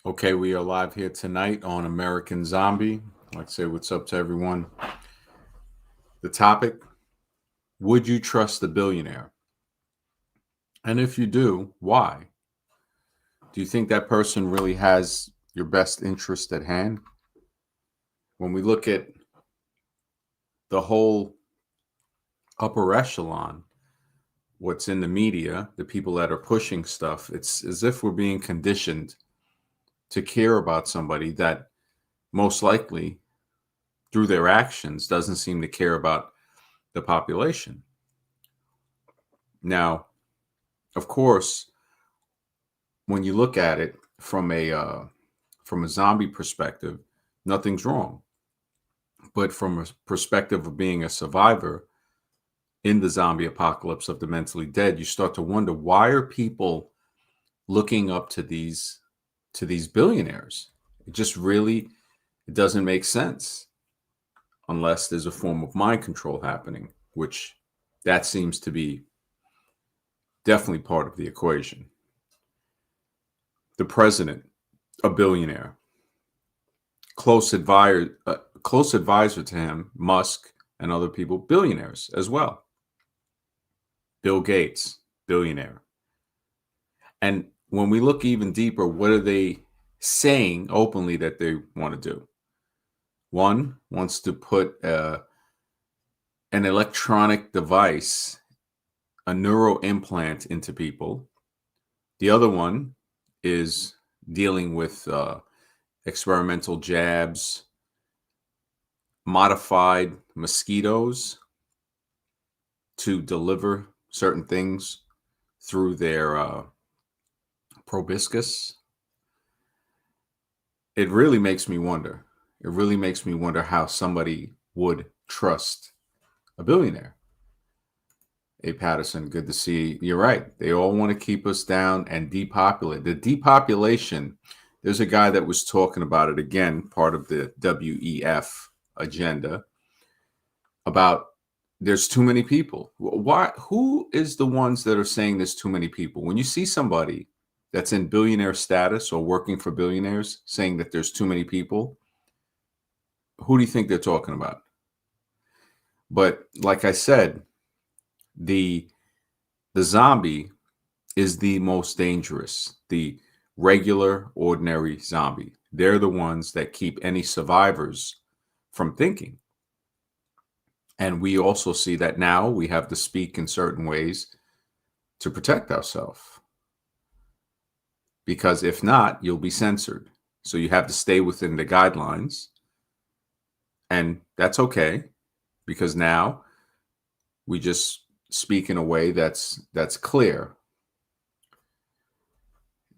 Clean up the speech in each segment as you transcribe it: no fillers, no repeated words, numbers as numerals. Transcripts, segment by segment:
Okay, we are live here tonight on American Zombie. I'd like to say what's up to everyone. The topic: would you trust the billionaire? And if you do, why? Do you think that person really has your best interest at hand? When we look at the whole upper echelon, what's in the media, the people that are pushing stuff, it's as if we're being conditioned to care about somebody that most likely, through their actions, doesn't seem to care about the population. Now, of course, when you look at it from a zombie perspective, nothing's wrong. But from a perspective of being a survivor in the zombie apocalypse of the mentally dead, you start to wonder, why are people looking up to these billionaires? It just really, it doesn't make sense unless there's a form of mind control happening, which that seems to be definitely part of the equation. The president, a billionaire. Close advisor to him, Musk and other people, billionaires as well. Bill Gates, billionaire. And when we look even deeper, what are they saying openly that they want to do? One wants to put an electronic device, a neuro implant into people. The other one is dealing with experimental jabs, modified mosquitoes to deliver certain things through their proboscis. It really makes me wonder. It really makes me wonder how somebody would trust a billionaire. Hey, Patterson, good to see you. You're right. They all want to keep us down and depopulate. The depopulation, there's a guy that was talking about it again, part of the WEF agenda, about there's too many people. Why? Who is the ones that are saying there's too many people? When you see somebody that's in billionaire status or working for billionaires saying that there's too many people, who do you think they're talking about? But like I said, the zombie is the most dangerous. The regular, ordinary zombie. They're the ones that keep any survivors from thinking. And we also see that now we have to speak in certain ways to protect ourselves. Because if not, you'll be censored. So you have to stay within the guidelines. And that's okay, because now we just speak in a way that's clear.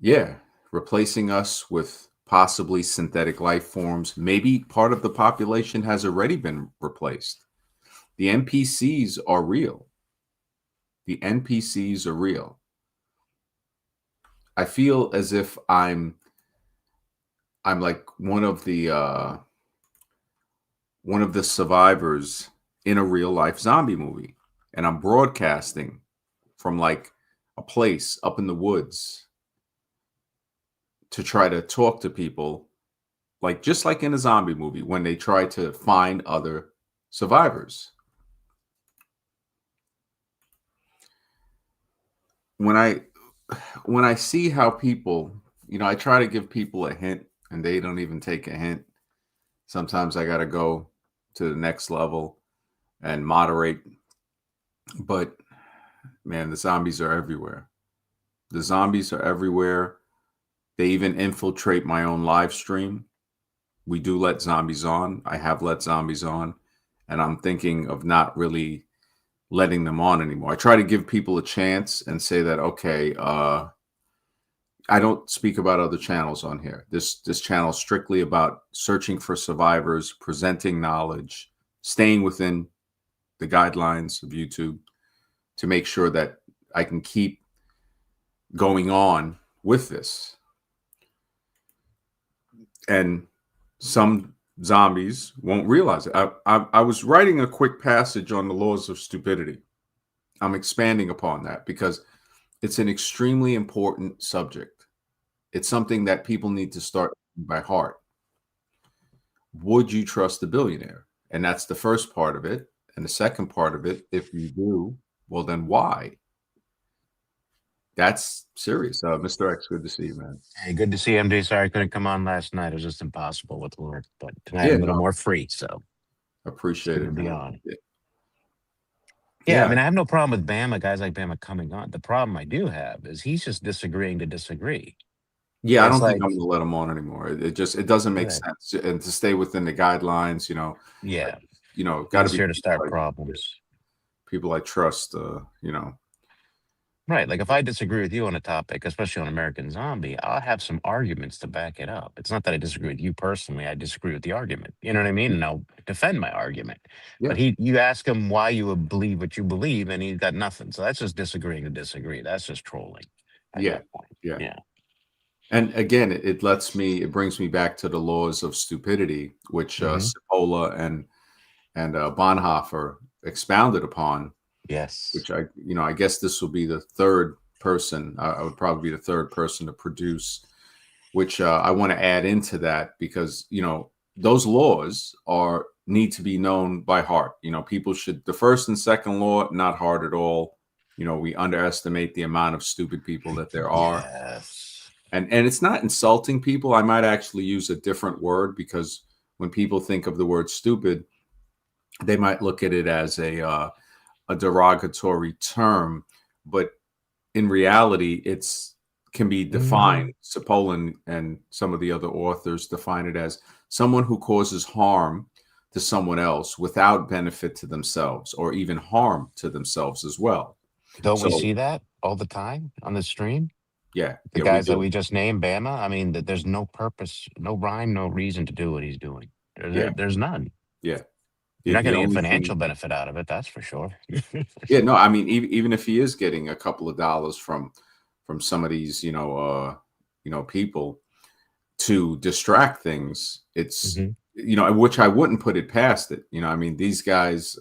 Yeah, replacing us with possibly synthetic life forms. Maybe part of the population has already been replaced. The NPCs are real. The NPCs are real. I feel as if I'm like one of the survivors in a real life zombie movie, and I'm broadcasting from like a place up in the woods to try to talk to people, like just like in a zombie movie when they try to find other survivors. When I see how people, I try to give people a hint and they don't even take a hint. Sometimes I got to go to the next level and moderate. But man, the zombies are everywhere. The zombies are everywhere. They even infiltrate my own live stream. We do let zombies on. I have let zombies on, and I'm thinking of not really letting them on anymore. I try to give people a chance and say that, okay, I don't speak about other channels on here. This channel is strictly about searching for survivors, presenting knowledge, staying within the guidelines of YouTube to make sure that I can keep going on with this. And some zombies won't realize it. I was writing a quick passage on the laws of stupidity. I'm expanding upon that because it's an extremely important subject. it's something that people need to start by heart. Would you trust a billionaire? And that's the first part of it. And the second part of it, if you do, well, then why? That's serious. Mr. X, good to see you, man. Hey, good to see you, MD. Sorry I couldn't come on last night. It was just impossible with work, but tonight Yeah, I'm a little no, more free, so it's appreciate good to it, be man. on. Yeah, I Yeah, mean, I have no problem with Bama, guys like Bama coming on. The problem I do have is he's just disagreeing to disagree. yeah. I It's don't think like, I'm going to let him on anymore. It doesn't make right, sense, and to stay within the guidelines, yeah, got to he's be here to people start like problems. people I trust. Right. Like if I disagree with you on a topic, especially on American Zombie, I'll have some arguments to back it up. It's not that I disagree with you personally. I disagree with the argument. You know what I mean? And I'll defend my argument. Yeah, But you ask him why you would believe what you believe, and he's got nothing. So that's just disagreeing to disagree. That's just trolling at yeah, that point. yeah. Yeah. And again, it brings me back to the laws of stupidity, which Hmm. Cipolla and Bonhoeffer expounded upon. Yes. Which I guess this will be the third person. I would probably be the third person to produce, which I want to add into that because those laws are need to be known by heart. People should the first and second law not hard at all. We underestimate the amount of stupid people that there are, Yes. and it's not insulting people. I might actually use a different word because when people think of the word stupid, they might look at it as a derogatory term, but in reality, it's can be Hmm. defined. Cipollin and some of the other authors define it as someone who causes harm to someone else without benefit to themselves or even harm to themselves as well. Don't we So see that all the time on the stream? yeah, The yeah, we guys that do. we just named, Bama. I mean, there's no purpose, no rhyme, no reason to do what he's doing. Yeah, There's none. yeah. You're not The getting a only financial thing, benefit out of it, that's for sure. yeah, no, I mean, even if he is getting a couple of dollars from some of these, people, to distract things, it's Hmm. which I wouldn't put it past it. I mean, these guys,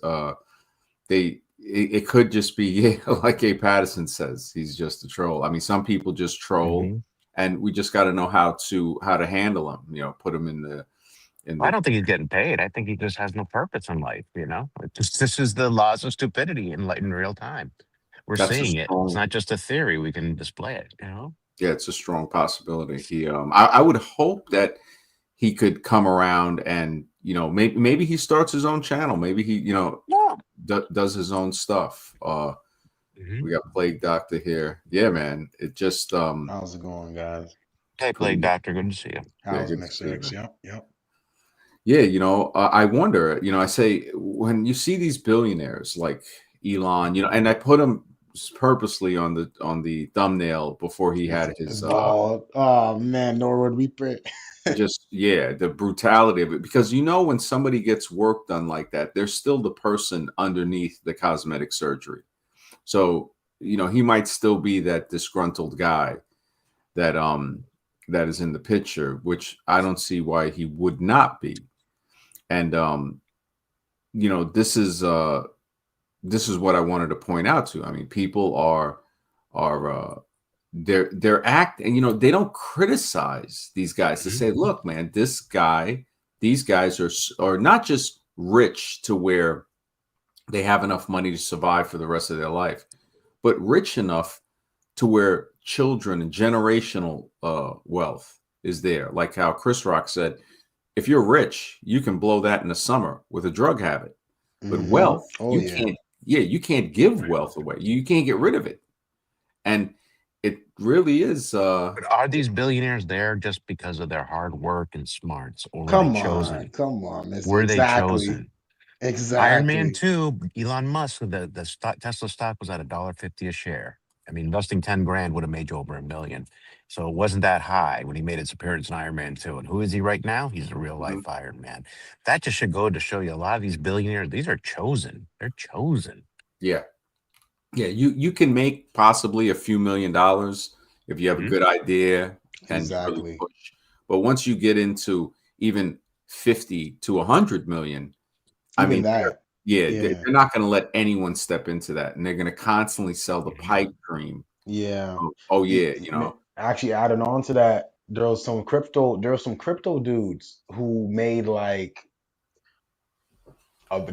it could just be yeah, like A. Patterson says, he's just a troll. I mean, some people just troll, Hmm. and we just got to know how to handle them. Put them in I the don't think he's getting paid. I think he just has no purpose in life. This is the laws of stupidity in real time. We're that's a seeing it. It's strong not just a theory. We can display it. yeah, it's a strong possibility. I would hope that he could come around and maybe he starts his own channel. Maybe he Yeah. does his own stuff. Hmm. We got Plague Doctor here. Yeah, man. It just How's it going, guys? Hey, cool. Plague Doctor, good to see you. Yeah, How's good to see Mr. you, X? man. Yep, yep. Yeah, I wonder. I say when you see these billionaires like Elon, and I put him purposely on the thumbnail before he He's had his bald. Oh man, Norwood, we pray. just yeah, the brutality of it, because when somebody gets work done like that, there's still the person underneath the cosmetic surgery. So he might still be that disgruntled guy that that is in the picture, which I don't see why he would not be. And this is what I wanted to point out to. I mean, people are they're act and they don't criticize these guys to Mhm. say, look, man, these guys are not just rich to where they have enough money to survive for the rest of their life, but rich enough to where children and generational wealth is there. Like how Chris Rock said, if you're rich, you can blow that in the summer with a drug habit. But Mm-hmm. wealth, Oh you yeah. can't. Yeah, you can't give wealth away. You can't get rid of it, and it really is. But are these billionaires there just because of their hard work and smarts, or were they chosen? Come on, Mister. Were they Exactly, chosen? Iron Man exactly. 2, Elon Musk, the stock, Tesla stock was at $1.50 a share. I mean, investing 10 grand would have made you over a million. So it wasn't that high when he made its appearance in Iron Man 2. And who is he right now? He's a real Mhm. life Iron Man. That just should go to show you a lot of these billionaires, these are chosen. They're chosen. Yeah, yeah. You can make possibly a few $1 million if you have a Mhm. good idea and you really Exactly. push. But once you get into even 50 to 100 million, I Even mean, that. yeah, Yeah. they're not going to let anyone step into that, and they're going to constantly sell the Mhm. pipe dream. Yeah. Oh, It, yeah, it- actually adding on to that, there was some crypto dudes who made like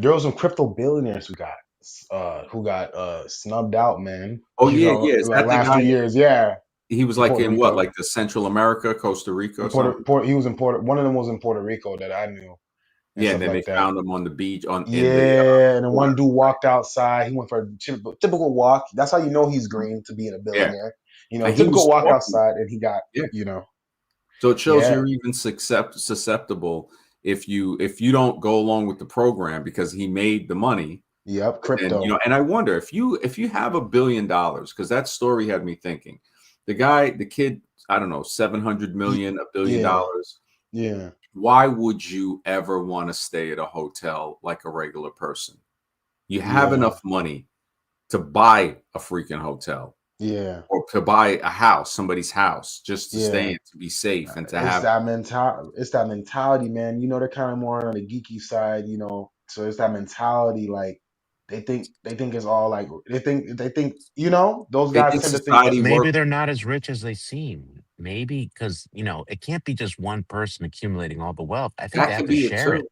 there was some crypto billionaires who got snubbed out, man. Oh You yeah, know, yeah. Is like that the last guy? 2 years, yeah, He was in like Puerto in what, Rico. like the Central America, Costa Rica In or something? He was in Puerto. One of them was in Puerto Rico that I knew and Yeah, and stuff then they like that. found him on the beach on in the Yeah, and then one water. dude walked outside. He went for a typical walk. That's how you know he's green to being a Yeah, billionaire. You know, and he typical was walk talking. outside, and he got, Yeah, you know, so it shows yeah, you're even susceptible if you don't go along with the program because he made the money. yep, And crypto. and I wonder if you have $1 billion, because that story had me thinking. The kid, I don't know, 700 Y- million, Yeah, $1 billion. yeah, Why would you ever want to stay at a hotel like a regular person? You have yeah, enough money to buy a freaking hotel yeah, or to buy a house, somebody's house, just to stay yeah. in, to be safe and to It's have. that mentality. It's that mentality, man. You know, they're kind of more on the geeky side. You know, so it's that mentality. Like they think it's all like they think. You know, those They guys think tend to think society that. Maybe works. they're not as rich as they seem. Maybe because, it can't be just one person accumulating all the wealth. I think they That have could to be it share too. it.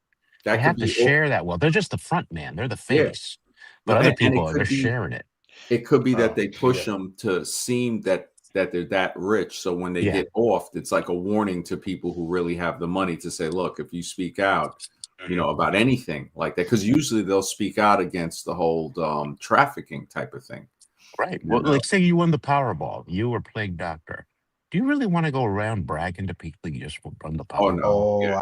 They That could have to be, share that wealth. They're just the front man. They're the yeah. face. But No, other and people it are they're could be. sharing it. It could be that Oh, they push yeah, them to seem that they're that rich, so when they Yeah. get off, it's like a warning to people who really have the money to say, "Look, if you speak out, Mhm. about anything like that," because usually they'll speak out against the whole trafficking type of thing. Right. Well, And like say you won the Powerball, you were plague doctor. Do you really want to go around bragging to people you just won the oh no, Powerball? Oh, yeah,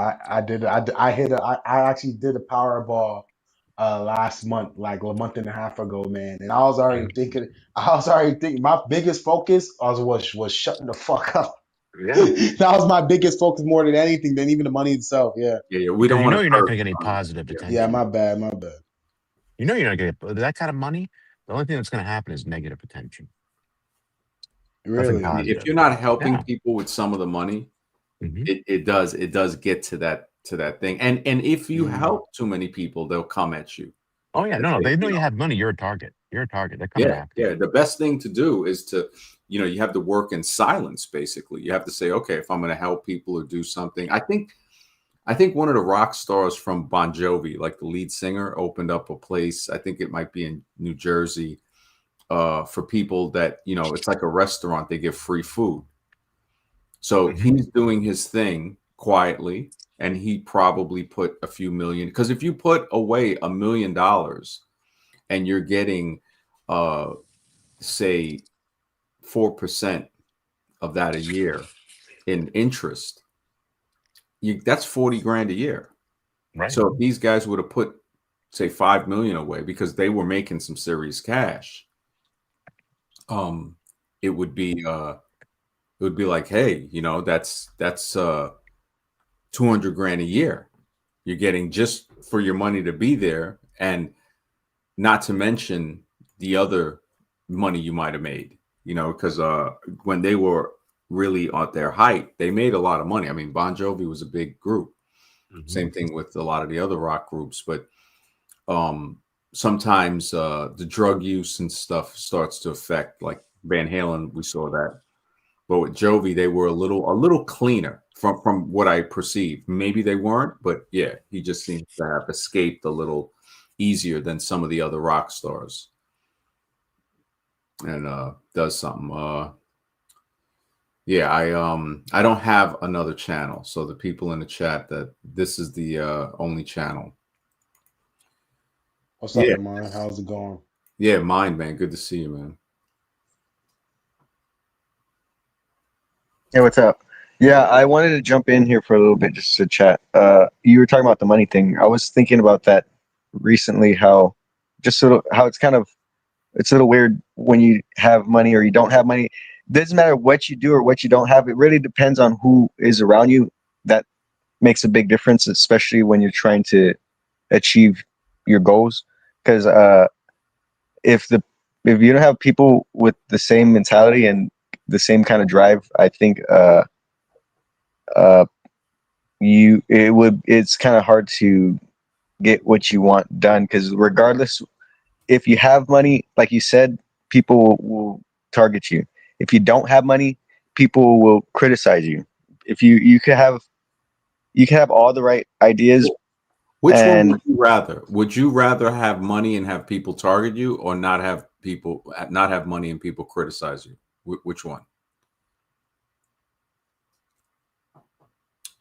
I actually did a Powerball last month, like a month and a half ago, man. And I was already thinking my biggest focus was shutting the fuck up. Yeah. That was my biggest focus more than anything, than even the money itself. Yeah. yeah, yeah. We Because don't want to you're not hurt. going to get any positive Yeah, Yeah, attention. my bad, my bad. You're not going to get that kind of money. The only thing that's going to happen is negative attention. Nothing Really? if positive. you're not helping Yeah. people with some of the money, Hmm. it does get to that thing. And if you Mm, help too many people, they'll come at you. Oh yeah. They No, no. say, They know you have money. You're a target. You're a target. They're coming yeah, after yeah. you. The best thing to do is to, you have to work in silence, basically. You have to say, okay, if I'm going to help people or do something. I think one of the rock stars from Bon Jovi, like the lead singer, opened up a place. I think it might be in New Jersey, for people that, it's like a restaurant. They give free food. So Hmm. he's doing his thing quietly, and he probably put a few million. Because if you put away $1 million and you're getting, say, 4% of that a year in interest, that's 40 grand a year. Right. So if these guys would have put, say, 5 million away because they were making some serious cash, um, it would be like, hey, that's 200 grand a year you're getting just for your money to be there, and not to mention the other money you might have made, because when they were really at their height, they made a lot of money. I mean, Bon Jovi was a big group. Hmm. Same thing with a lot of the other rock groups, but um, sometimes the drug use and stuff starts to affect, like Van Halen. We saw that, but with Jovi, they were a little cleaner from what I perceived. Maybe they weren't, but yeah, he just seems to have escaped a little easier than some of the other rock stars, and does something. Yeah, I don't have another channel, so the people in the chat, that this is the only channel. what's up, Yeah, Amon? How's it going? yeah, mine, man. Good to see you, man. Hey, what's up? Yeah, I wanted to jump in here for a little bit just to chat. You were talking about the money thing. I was thinking about that recently, how just sort of how it's a little weird when you have money or you don't have money. Doesn't matter what you do or what you don't have. It really depends on who is around you. That makes a big difference, especially when you're trying to achieve your goals. Because if the if you don't have people with the same mentality and the same kind of drive, I think uh, it's kind of hard to get what you want done because regardless, if you have money, like you said, people will target you. If you don't have money, people will criticize you. If you could have all the right ideas. Which one And would you rather? Would you rather have money and have people target you, or not have money and people criticize you? Which one?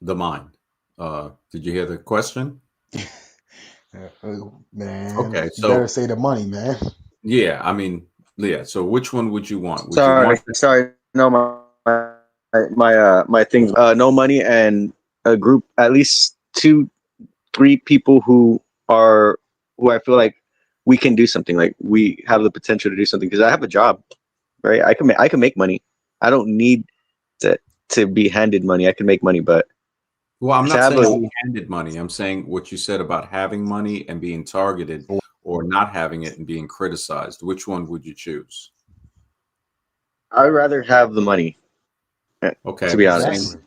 The mind. Did you hear the question? Man, Okay, you better so say the money, man. yeah, I mean, yeah. So which one would you want? Would you want? sorry, no, my things. No money and a group, at least 2-3 people who I feel like we can do something. Like we have the potential to do something because I have a job, right? I can make money. I don't need to be handed money. I can make money, but Well, I'm to not have saying a being handed money. I'm saying what you said about having money and being targeted, or not having it and being criticized. Which one would you choose? I'd rather have the money, to Okay, be same. honest. Exactly.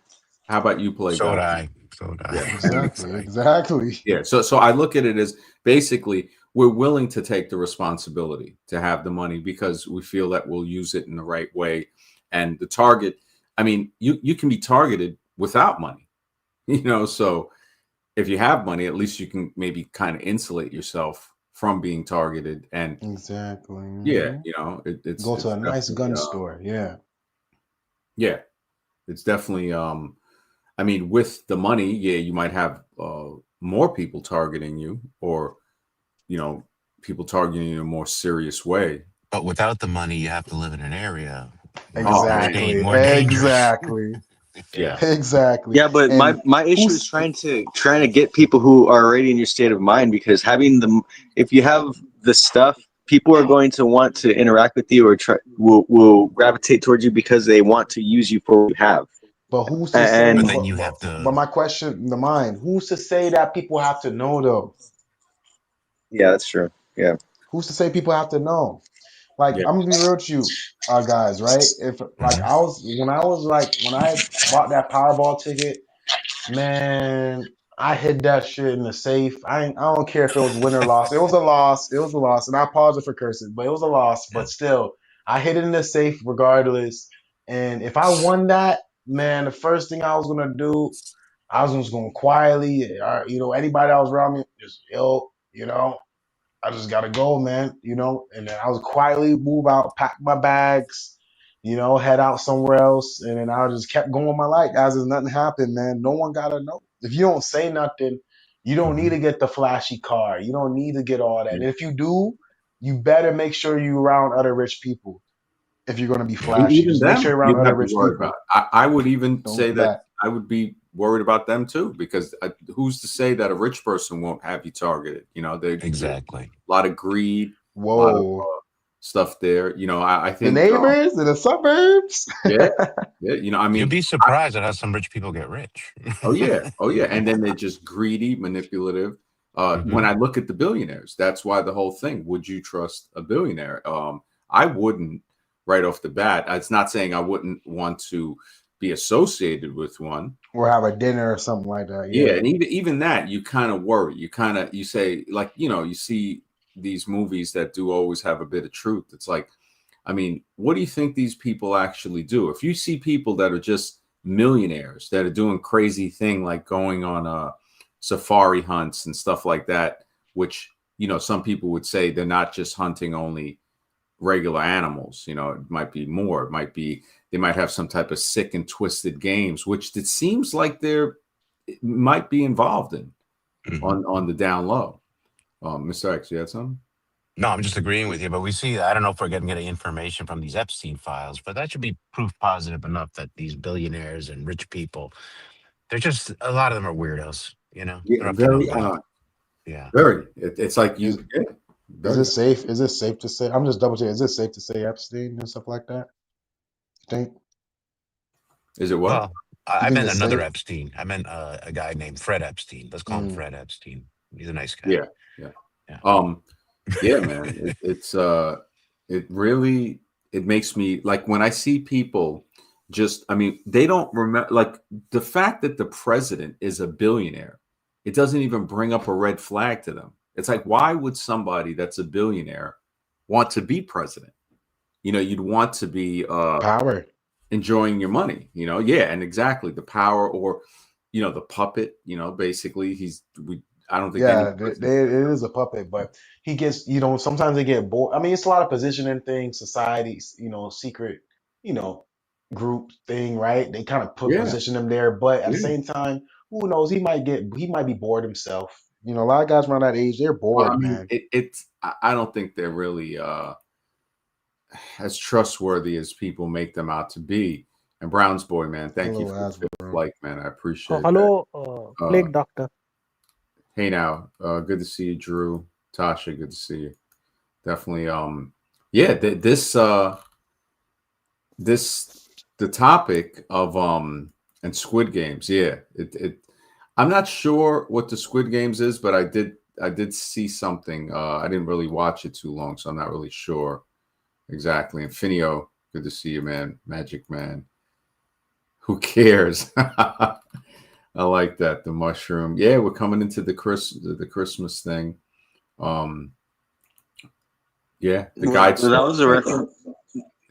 How about you, Play So would God? I. So would Yeah, I. same. Exactly. Exactly. Yeah. So I look at it as basically we're willing to take the responsibility to have the money because we feel that we'll use it in the right way. And the target, I mean, you can be targeted without money, so if you have money, at least you can maybe kind of insulate yourself from being targeted. And Exactly. yeah, Mhm. it's Go to a nice definitely gun store. Yeah. yeah, it's definitely I mean, with the money, yeah, you might have more people targeting you, or you know, people targeting you in a more serious way. But without the money, you have to live in an area where it's Oh more, man, Exactly. more dangerous. Exactly. Yeah. yeah, Exactly. Yeah, but And my issue is who's trying to get people who are already in your state of mind, because if you have the stuff, people are going to want to interact with you, or will gravitate towards you because they want to use you for what you have. but who's to say But And then you have but to. my question, the mind, who's to say that people have to know though? yeah, that's true. Yeah. Who's to say people have to know? Like, yeah. I'm gonna be real with you, guys, right? If like Mhm. when I bought that Powerball ticket, man, I hid that shit in the safe. I don't care if it was win or loss. It was a loss. It was a loss. And I apologize for cursing, but it was a loss. Yeah. But still, I hid it in the safe regardless. And if I won that, man, the first thing I was gonna do, I was just gonna quietly, anybody that was around me, just I just gotta go, man. And then I was quietly move out, pack my bags, head out somewhere else, and then I just kept going my life as if nothing happened, man. No one gotta know. If you don't say nothing, you don't need Mhm. to get the flashy car. You don't need to get all that. Yeah. And if you do, you better make sure you around other rich people. If you're gonna be Yeah. flashy, Even just make sure them, you're around you other have to rich worry about. people. I would even Don't say do that that. I would be worried about them too, because who's to say that a rich person won't have you targeted? There's Exactly. a lot of greed, a lot of Whoa. stuff there. I The think, neighbors in the suburbs. yeah, yeah. I You'd mean, be surprised at how some rich people get rich. oh yeah, oh yeah, and then they're just greedy, manipulative. When Mhm. I look at the billionaires, that's why the whole thing. Would you trust a billionaire? I wouldn't right off the bat. It's not saying I wouldn't want to be associated with one. Or have a dinner or something like that. Yeah, Yeah. and even that, you kind of worry. You say, like, you see these movies that do always have a bit of truth. It's like, I mean, what do you think these people actually do? If you see people that are just millionaires that are doing crazy thing like going on safari hunts and stuff like that, which some people would say they're not just hunting only regular animals. It might be more. It might be they might have some type of sick and twisted games, which it seems like might be involved in Mhm. on the down low. Mr. X, you had something? No, I'm just agreeing with you. But we see, I don't know if we're getting any information from these Epstein files, but that should be proof positive enough that these billionaires and rich people, they're just, a lot of them are weirdos, Yeah, they're up to no very, good. Yeah. very. It's like Is yeah, is it very. safe? Is it safe to say? I'm just double checking. Is it safe to say Epstein and stuff like that? You think? Is it what? Well, You I think meant it's another safe? Epstein. I meant a guy named Fred Epstein. Let's call him Mm. Fred Epstein. He's a nice guy. Yeah, yeah. Yeah. Yeah, man. It really it makes me like when I see people just I mean, they don't remember like the fact that the president is a billionaire, it doesn't even bring up a red flag to them. It's like, why would somebody that's a billionaire want to be president? You'd want to be Power. enjoying your money, yeah, and exactly the power, or the puppet, basically I don't think any Yeah, it is a puppet, but he gets, sometimes they get bored. I mean, it's a lot of positioning things, societies, secret, you know, group thing, right? They kind of put yeah, position him there, but at the yeah. same time, who knows? He might be bored himself. A lot of guys around that age, they're Well, I bored, mean, man. I don't think they're really as trustworthy as people make them out to be. And Brown's boy, man, thank you Hello, for the fifth Asbro. like, man. I appreciate that. Hello, Uh, Plague Doctor. hey now, good to see you, Drew. Tasha, good to see you. Definitely. Yeah, this the topic of and Squid Games. Yeah, I'm not sure what the Squid Games is, but I did see something. I didn't really watch it too long, so I'm not really sure exactly. And Finio, good to see you, man. Magic Man. Who cares? I like that. The mushroom. Yeah, we're coming into the Christmas thing. Um, yeah, the guide. Well, that was a reference.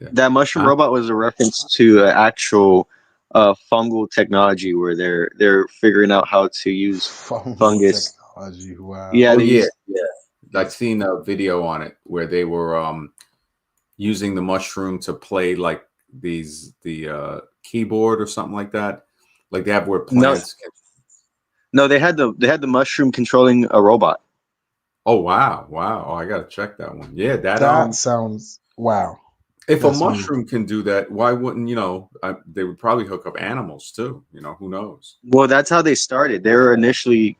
Yeah. That mushroom Huh? robot was a reference to actual fungal technology where they're figuring out how to use Fungal fungus. technology. Wow. Yeah, Oh they yeah, use. yeah. I've seen a video on it where they were using the mushroom to play like the keyboard or something like that. Like they have where No, plants can. no, they had the mushroom controlling a robot. Oh wow, wow. Oh, I gotta check that one. Yeah, that That sounds wow. if a That's new. mushroom can do that, why wouldn't they would probably hook up animals too? Who knows? Well, that's how they started. They were initially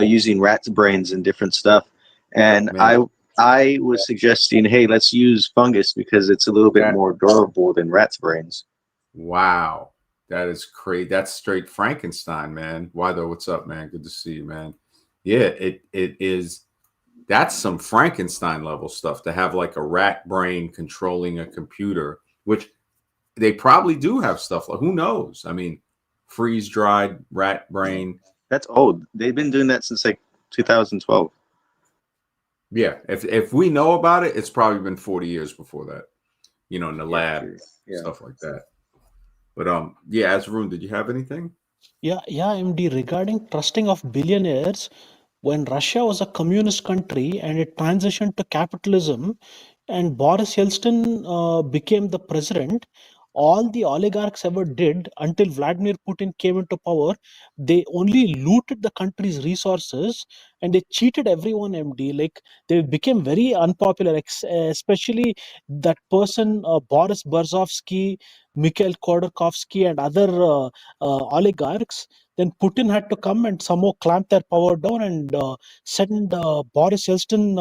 using rats' brains and different stuff, and Man, I was suggesting, hey, let's use fungus because it's a little bit that more durable than rats' brains. wow, that is crazy. That's straight Frankenstein, man. Why though? What's up, man? Good to see you, man. Yeah, it is. That's some Frankenstein level stuff to have like a rat brain controlling a computer, which they probably do have stuff like, who knows? I mean, freeze dried rat brain. That's old. They've been doing that since like 2012. Yeah, if we know about it, it's probably been 40 years before that, in the Yeah, lab, true. Yeah. stuff like that. But yeah, Azroon, did you have anything? Yeah, MD. Regarding trusting of billionaires, when Russia was a communist country and it transitioned to capitalism, and Boris Yeltsin became the president, all the oligarchs ever did until Vladimir Putin came into power, they only looted the country's resources and they cheated everyone, MD. Like they became very unpopular, especially that person, Boris Berezovsky, Mikhail Khodorkovsky, and other oligarchs. Then Putin had to come and somehow clamp their power down and send Boris Yeltsin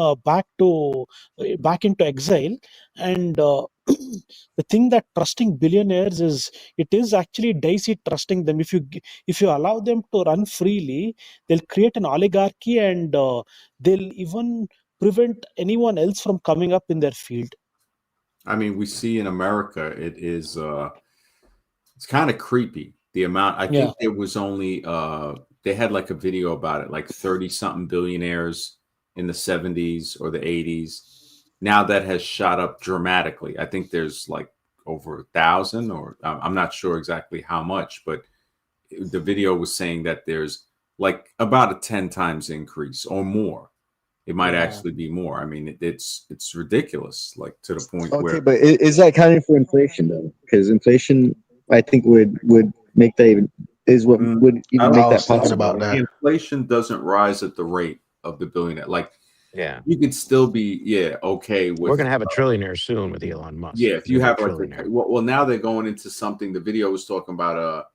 back into exile. And the thing that trusting billionaires is, it is actually dicey trusting them. If you allow them to run freely, they'll create an oligarchy, and they'll even prevent anyone else from coming up in their field. I mean, we see in America, it's kind of creepy. The amount, I Yeah. think there was only they had like a video about it, like 30 something billionaires in the 70s or the 80s. Now that has shot up dramatically. I think there's like over 1,000, or I'm not sure exactly how much, but the video was saying that there's like about a 10 times increase or more. It might Yeah. actually be more. I mean, it's ridiculous, like to the point Okay, where but is that counting for inflation though? Because inflation, I think would make that even is what Mm, would I even don't I make that was thinking possible. about Right? that. inflation doesn't rise at the rate of the billionaire. Like Yeah. you could still be, okay We're with, going to have a trillionaire soon with Elon Musk. if He's you going to have be a like trillionaire. well, now they're going into something. The video was talking about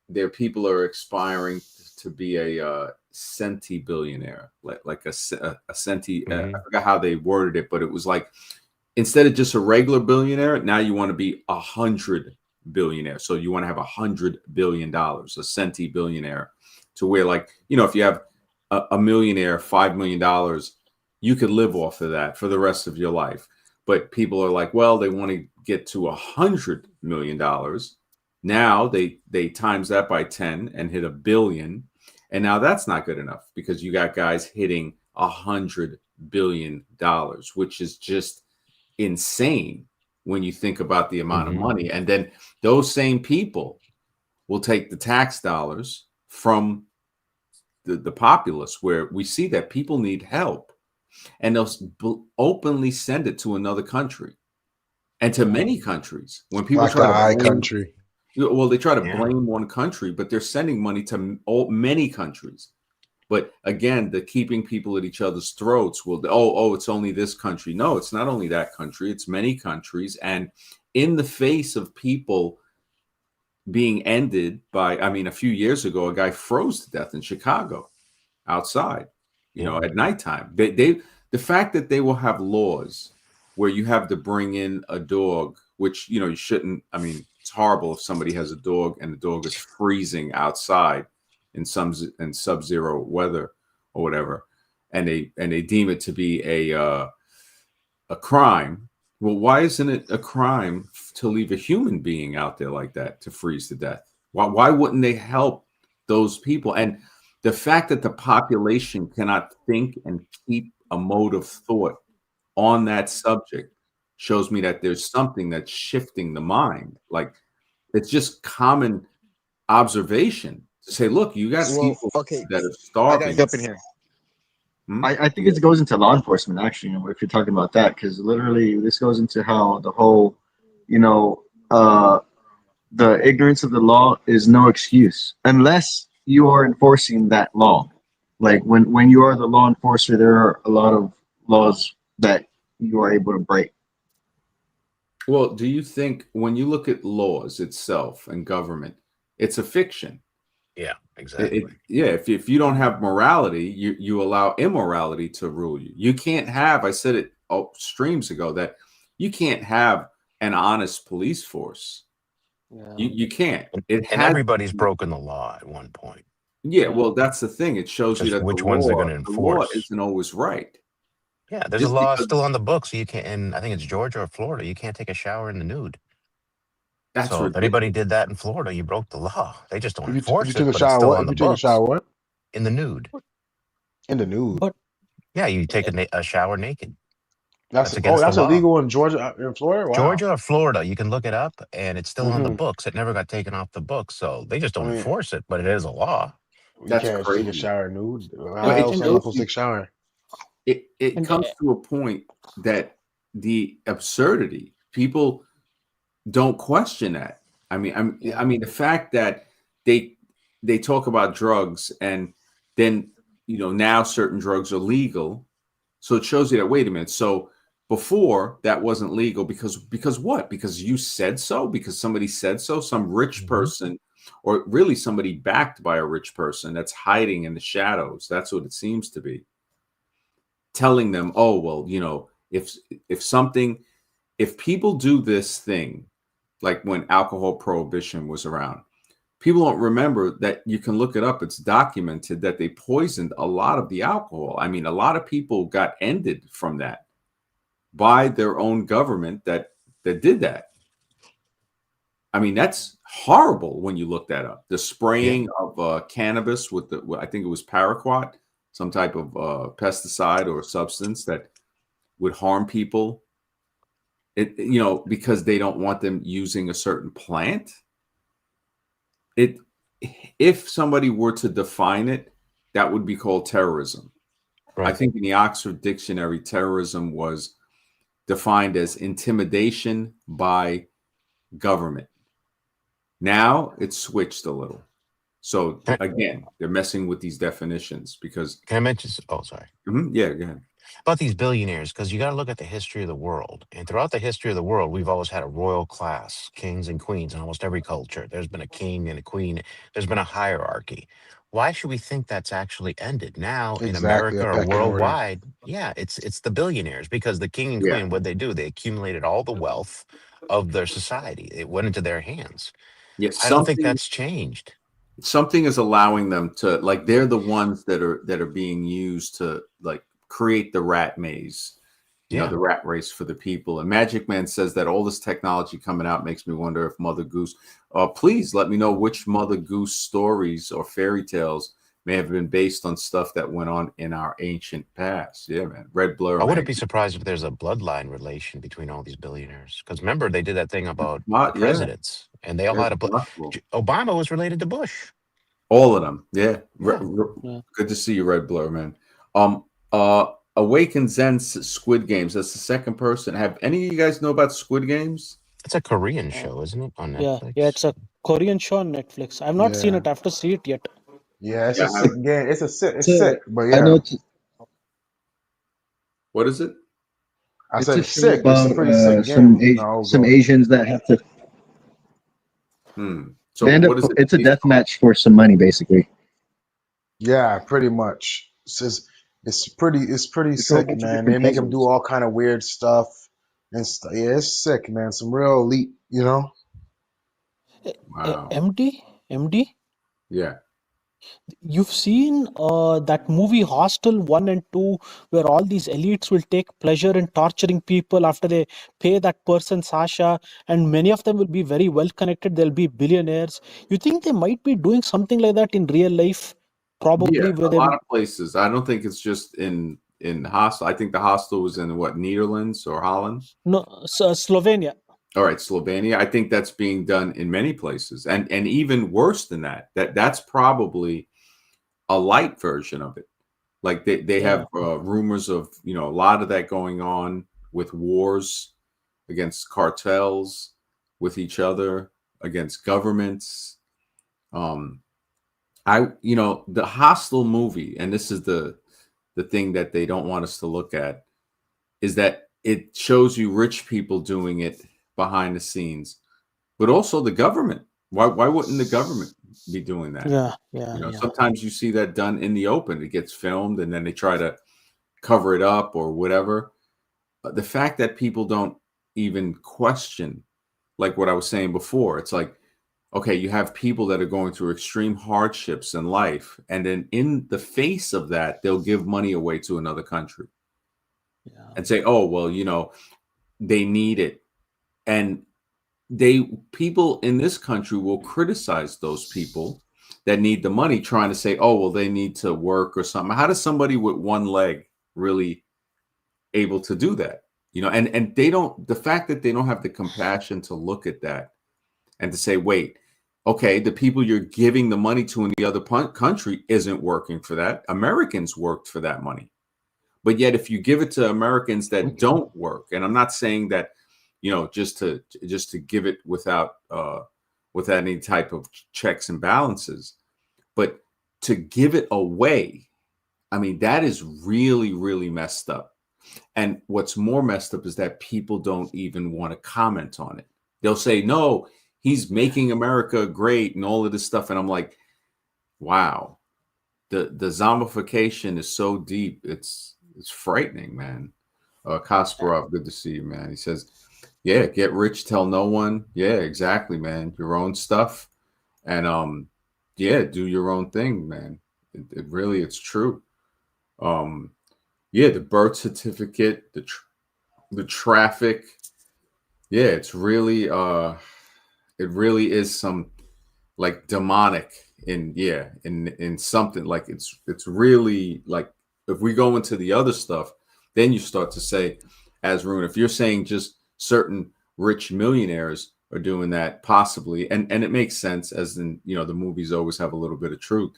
their people are aspiring to be a centi billionaire, like a centi. I forgot how they worded it, but it was like instead of just a regular billionaire, now you want to be 100 billionaire. So you want to have $100 billion, a centi billionaire, to where like if you have a millionaire, $5 million, you could live off of that for the rest of your life. But people are like, well, they want to get to $100 million. Now they times that by 10 and hit $1 billion, and now that's not good enough because you got guys hitting $100 billion, which is just insane. when you think about the amount of Mhm. money. And then those same people will take the tax dollars from the populace, where we see that people need help, and they'll openly send it to another country and to many countries. When people Black try to eye blame, country. well, they try to Yeah. blame one country, but they're sending money to many countries. But again, the keeping people at each other's throats will, it's only this country. No, it's not only that country, it's many countries. And in the face of people being ended by, I mean, a few years ago, a guy froze to death in Chicago outside, Yeah. at nighttime. The fact that they will have laws where you have to bring in a dog, which, you shouldn't. I mean, it's horrible if somebody has a dog and the dog is freezing outside in sub-zero weather or whatever, and they deem it to be a crime. Well, why isn't it a crime to leave a human being out there like that to freeze to death? Why wouldn't they help those people? And the fact that the population cannot think and keep a mode of thought on that subject shows me that there's something that's shifting the mind. Like, it's just common observation to say, look, you got Well, people okay, that are I gotta starving. jump in here. Hmm? I think it goes into law enforcement, actually, if you're talking about that, because literally this goes into how the whole, you know, uh, the ignorance of the law is no excuse unless you are enforcing that law. Like when you are the law enforcer, there are a lot of laws that you are able to break. Well, do you think when you look at laws itself and government, it's a fiction? Yeah, exactly. Yeah, if you don't have morality, you allow immorality to rule you. You can't have, I said it streams ago, that you can't have an honest police force. Yeah. You can't. And, It and has, everybody's broken the law at one point. yeah, well, that's the thing. It shows you Just that which ones they're going to the law enforce. isn't always right. Yeah, there's a Just law because still on the books. So you can't, in I think it's Georgia or Florida, you can't take a shower in the nude. that's So if anybody ridiculous. did that in Florida, you broke the law. They just don't If you enforce took it, a but it's shower, still what? on If the you take a books shower, what? in the nude. In the nude. But Yeah, you take a shower naked. That's That's against the that's law. illegal in Georgia, in Florida. Wow. Georgia or Florida, you can look it up, and it's still on the Hmm. books. It never got taken off the books, so they just I don't mean, enforce it, but it is a law. you That's can't take a crazy. shower nude. No, How it else and am I shows supposed to you. take a shower? It and comes to a point that the absurdity, people don't question that. I mean, the fact that they they talk about drugs, and then, now certain drugs are legal, so it shows you that, wait a minute, so before that wasn't legal because what? Because you said so, because somebody said so, some rich Mhm. person, or really somebody backed by a rich person that's hiding in the shadows. That's what it seems to be, telling them, oh, well, if something, if people do this thing, like when alcohol prohibition was around, people don't remember that. You can look it up. It's documented that they poisoned a lot of the alcohol. I mean, a lot of people got ended from that by their own government that did that. I mean, that's horrible when you look that up. The Yeah. spraying of cannabis with I think it was paraquat, some type of pesticide or substance that would harm people. Because they don't want them using a certain plant. It If somebody were to define it, that would be called terrorism. I Right. think in the Oxford Dictionary, terrorism was defined as intimidation by government. Now it's switched a little. So Can again, they're messing with these definitions because, can I mention? Oh, sorry. yeah, go ahead. About these billionaires, because you got to look at the history of the world. And throughout the history of the world, we've always had a royal class, kings and queens in almost every culture. There's been a king and a queen, there's been a hierarchy. Why should we think that's actually ended now in Exactly, a America or pecking order. worldwide? Yeah, it's the billionaires, because the king and Yeah. queen, what they do, they accumulated all the wealth of their society. It went into their hands. Yeah. I don't think that's changed. Something is allowing them to, like, they're the ones that are being used to, like, create the rat maze, Yeah. the rat race for the people. And Magic Man says that all this technology coming out makes me wonder if Mother Goose, please let me know which Mother Goose stories or fairy tales may have been based on stuff that went on in our ancient past. Yeah, man. Red Blur, I man. wouldn't be surprised if there's a bloodline relation between all these billionaires. Because remember, they did that thing about the Yeah, presidents, and they all it's had a possible. Obama was related to Bush. All of them. Yeah. Yeah. Yeah. Good to see you, Red Blur, man. Awaken Zen's Squid Games. That's the second person. Have any of you guys know about Squid Games? It's a Korean Uh, show, isn't it, on yeah, Netflix? yeah, it's a Korean show on Netflix. I've not seen Yeah, it. I have to see it yet. yeah, it's Yeah. a sick game. It's So sick, but I yeah, know What is it? I it's said a it's show sick. It's a about pretty sick game. You know, some go. Asians that have to So they end up. what is it It's a based death on? match for some money, basically. Yeah, pretty much. It's pretty It's a whole sick, bunch of man. They different make them do puzzles. all kind of weird stuff and stuff. Yeah, it's sick, man. Some real elite, you know. Wow. MD, Yeah. you've seen that movie Hostel 1 and 2, where all these elites will take pleasure in torturing people after they pay that person, Sasha, and many of them will be very well connected. They'll be billionaires. You think they might be doing something like that in real life? Yeah. Probably where A they lot will. of places. I don't think it's just in hostel. I think the hostel was in what, Netherlands or Holland? No, Slovenia. All right, Slovenia. I think that's being done in many places. And even worse than that. That's probably a light version of it. Like they Yeah. have rumors of, a lot of that going on with wars against cartels, with each other, against governments. Um, the Hostel movie, and this is the thing that they don't want us to look at, is that it shows you rich people doing it behind the scenes, but also the government. Why wouldn't the government be doing that? Yeah, yeah, yeah. Sometimes you see that done in the open. It gets filmed and then they try to cover it up or whatever. But the fact that people don't even question, like what I was saying before, it's like, okay, you have people that are going through extreme hardships in life, and then in the face of that, they'll give money away to another country Yeah. and say, oh, well, they need it. And people in this country will criticize those people that need the money, trying to say, oh, well, they need to work or something. How does somebody with one leg really able to do that? And they don't, the fact that they don't have the compassion to look at that and to say, wait, okay, the people you're giving the money to in the other country isn't working for that. Americans worked for that money. But yet, if you give it to Americans that don't work, and I'm not saying that, just to give it without any type of checks and balances, but to give it away, I mean, that is really, really messed up. And what's more messed up is that people don't even want to comment on it. They'll say, no, he's making America great and all of this stuff. And I'm like, wow, the zombification is so deep. It's frightening, man. Kasparov, good to see you, man. He says, yeah, get rich, tell no one. Yeah, exactly, man. Your own stuff. And yeah, do your own thing, man. It really, it's true. Yeah, the birth certificate, the traffic. Yeah, it really is some like demonic in something, like it's really like, if we go into the other stuff, then you start to say, as Rune, if you're saying just certain rich millionaires are doing that, possibly, and it makes sense, as in, the movies always have a little bit of truth.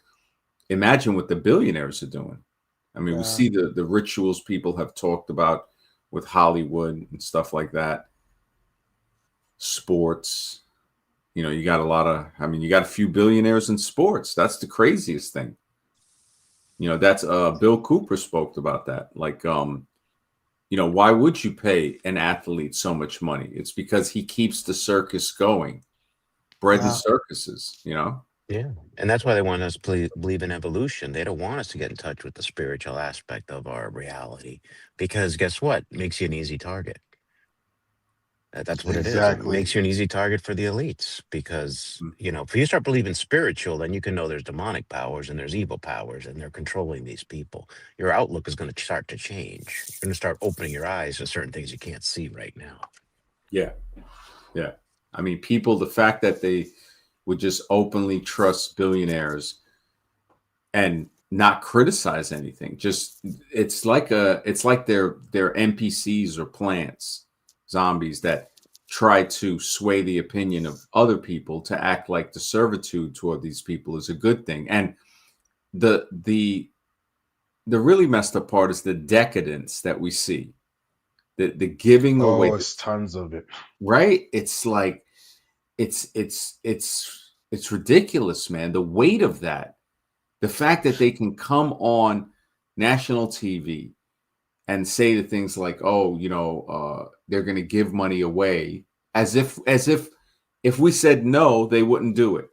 Imagine what the billionaires are doing. I mean, we Yeah. see the rituals people have talked about with Hollywood and stuff like that. Sports, you got you got a few billionaires in sports. That's the craziest thing. That's Bill Cooper spoke about that. Like, why would you pay an athlete so much money? It's because he keeps the circus going, bread and Yeah. circuses. Yeah. And that's why they want us to believe in evolution. They don't want us to get in touch with the spiritual aspect of our reality, because guess what? Makes you an easy target. That's what it is. It Exactly. makes you an easy target for the elites, because, if you start believing spiritual, then you can know there's demonic powers and there's evil powers and they're controlling these people. Your outlook is going to start to change. You're going to start opening your eyes to certain things you can't see right now. Yeah. Yeah. I mean, people, the fact that they would just openly trust billionaires, and not criticize anything. Just it's like they're NPCs or plants, zombies that try to sway the opinion of other people to act like the servitude toward these people is a good thing. And the really messed up part is the decadence that we see. The giving away, Oh, it's tons of it. right? It's like it's ridiculous, man. The weight of that. The fact that they can come on national TV and say the things like, "Oh, they're going to give money away," as if we said no, they wouldn't do it.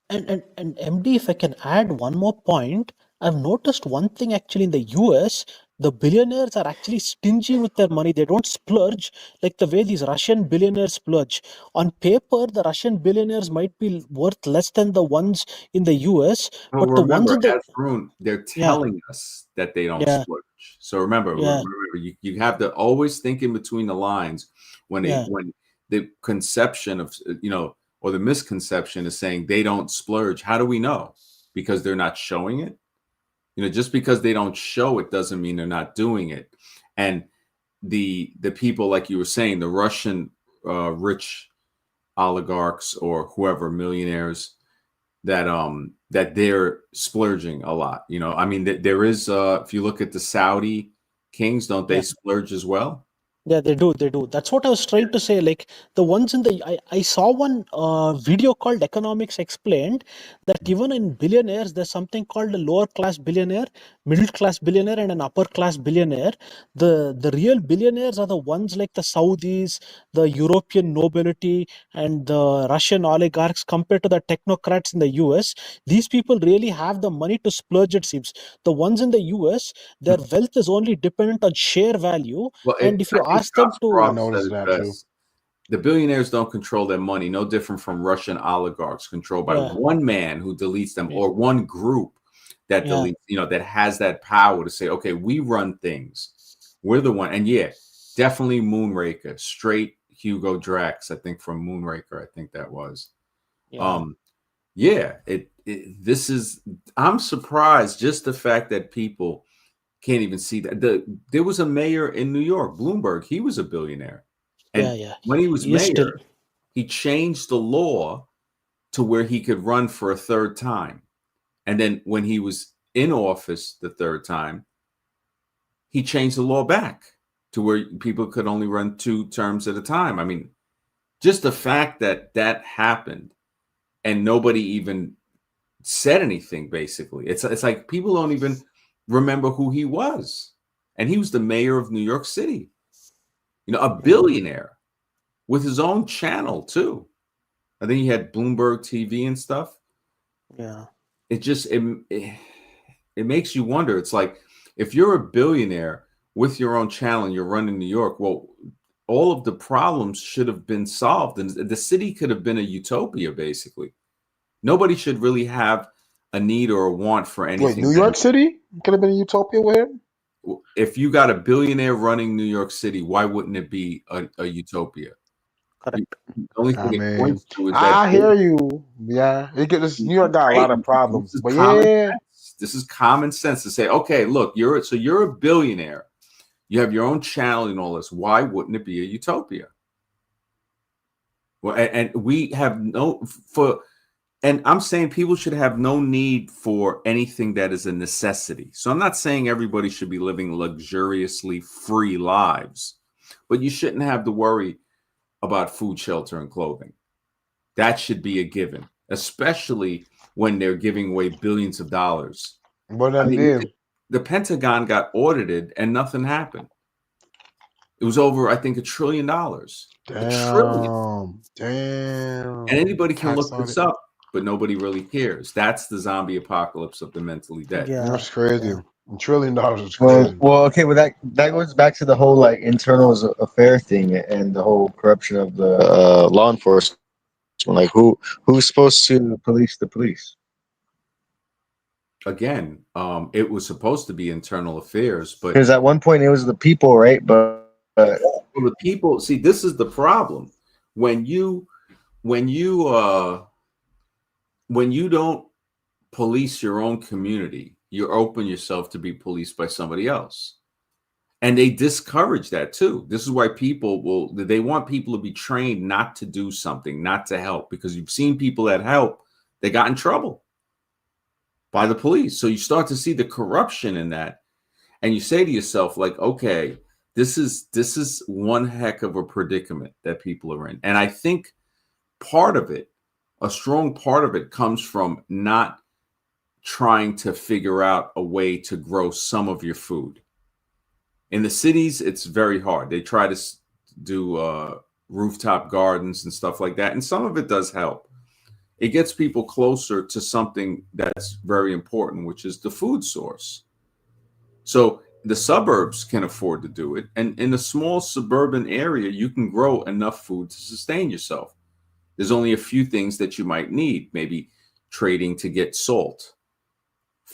And MD, if I can add one more point, I've noticed one thing actually in the US, the billionaires are actually stingy with their money. They don't splurge like the way these Russian billionaires splurge. On paper, the Russian billionaires might be worth less than the ones in the US, Well, but the ones remember, in the as Varun, they're yeah, telling us that they don't yeah, splurge. So remember, yeah, you have to always think in between the lines when yeah. when the conception of or the misconception is saying they don't splurge. How do we know? Because they're not showing it. Just because they don't show it doesn't mean they're not doing it. And the people, like you were saying, the Russian rich oligarchs or whoever, millionaires, that they're splurging a lot. I mean, there is if you look at the Saudi kings, don't they Yeah. splurge as well? Yeah, they do. They do. That's what I was trying to say. Like the ones in the, I saw one video called Economics Explained that even in billionaires, there's something called a lower class billionaire, middle class billionaire, and an upper class billionaire. The real billionaires are the ones like the Saudis, the European nobility, and the Russian oligarchs compared to the technocrats in the US. These people really have the money to splurge, it seems. The ones in the US, their wealth is only dependent on share value. Well, And if you I think ask them Josh I to, Groff said noticed it that too. best. The billionaires don't control their money, no different from Russian oligarchs controlled by yeah, one man who deletes them, yeah, or one group that yeah, deletes, that has that power to say, okay, we run things. We're the one. And yeah, definitely Moonraker, straight Hugo Drax, I think from Moonraker, I think that was. yeah, Yeah, I'm surprised just the fact that people can't even see that. There was a mayor in New York, Bloomberg. He was a billionaire. yeah, And yeah. when he was He is still, mayor, he changed the law to where he could run for a third time. And then when he was in office the third time, he changed the law back to where people could only run 2 terms at a time. I mean, just the fact that that happened and nobody even said anything, basically. It's like people don't even remember who he was. And he was the mayor of New York City, a billionaire with his own channel too. I think he had Bloomberg TV and stuff. yeah, It just it makes you wonder. It's like if you're a billionaire with your own channel and you're running New York, well, all of the problems should have been solved, and the city could have been a utopia. Basically, nobody should really have a need or a want for Wait, anything. New York City could have been a utopia with him? If you got a billionaire running New York City, why wouldn't it be a utopia? The correct. only I thing it mean, points to is that I hear you. Yeah, New York got a right? lot of problems, This is but common yeah, sense. This is common sense to say, okay, look, you're a billionaire. You have your own channel and all this. Why wouldn't it be a utopia? Well, and we have and I'm saying people should have no need for anything that is a necessity. So I'm not saying everybody should be living luxuriously free lives, but you shouldn't have to worry about food, shelter, and clothing. That should be a given, especially when they're giving away billions of dollars. but I then mean, yeah. the Pentagon got audited and nothing happened. It was over, I think, $1 trillion. $1 trillion. Damn. And anybody can Tax look this audit. up, but nobody really cares. That's the zombie apocalypse of the mentally dead. Yeah, That's crazy. yeah, $1 trillion is Well, crazy. okay. Well, that goes back to the whole like internal affair thing and the whole corruption of the law enforcement. Like, who's supposed to police the police? Again, it was supposed to be internal affairs, but Because at one point it was the people, right? But well, the people see this is the problem. When you when you don't police your own community, you open yourself to be policed by somebody else. And they discourage that too. This is why they want people to be trained not to do something, not to help, because you've seen people that help, they got in trouble by the police. So you start to see the corruption in that. And you say to yourself, like, okay, this is one heck of a predicament that people are in. And I think part of it, a strong part of it, comes from not trying to figure out a way to grow some of your food. In the cities, it's very hard. They try to do rooftop gardens and stuff like that. And some of it does help. It gets people closer to something that's very important, which is the food source. So the suburbs can afford to do it. And in a small suburban area, you can grow enough food to sustain yourself. There's only a few things that you might need, maybe trading to get salt